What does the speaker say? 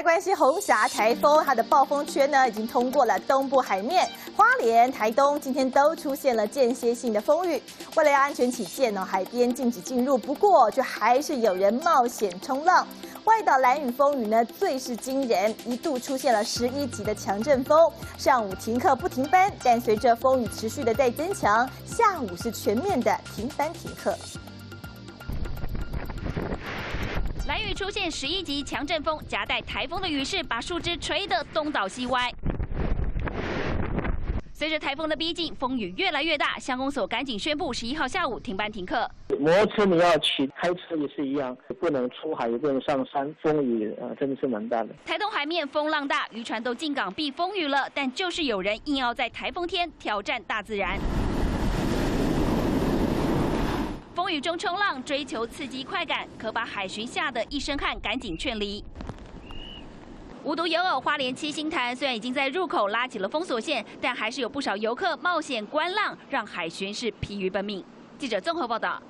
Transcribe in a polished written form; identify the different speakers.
Speaker 1: 关系，红霞台风它的暴风圈呢已经通过了东部海面，花莲、台东今天都出现了间歇性的风雨。为了要安全起见呢，海边禁止进入，不过却还是有人冒险冲浪。外岛兰屿风雨呢最是惊人，一度出现了11级的强阵风，上午停课不停班，但随着风雨持续的在增强，下午是全面的停班停课。
Speaker 2: 兰屿出现11级强阵风，夹带台风的雨势把树枝吹得东倒西歪。随着台风的逼近，风雨越来越大，乡公所赶紧宣布11号下午停班停课。
Speaker 3: 摩托车你要骑，开车也是一样，不能出海，也不能上山，风雨真的是蛮大的。
Speaker 2: 台东海面风浪大，渔船都进港避风雨了，但就是有人硬要在台风天挑战大自然。 风雨中冲浪，追求刺激快感，可把海巡吓得一身汗，赶紧劝离。无独有偶，花莲七星潭虽然已经在入口拉起了封锁线，但还是有不少游客冒险观浪，让海巡是疲于奔命。记者综合报道。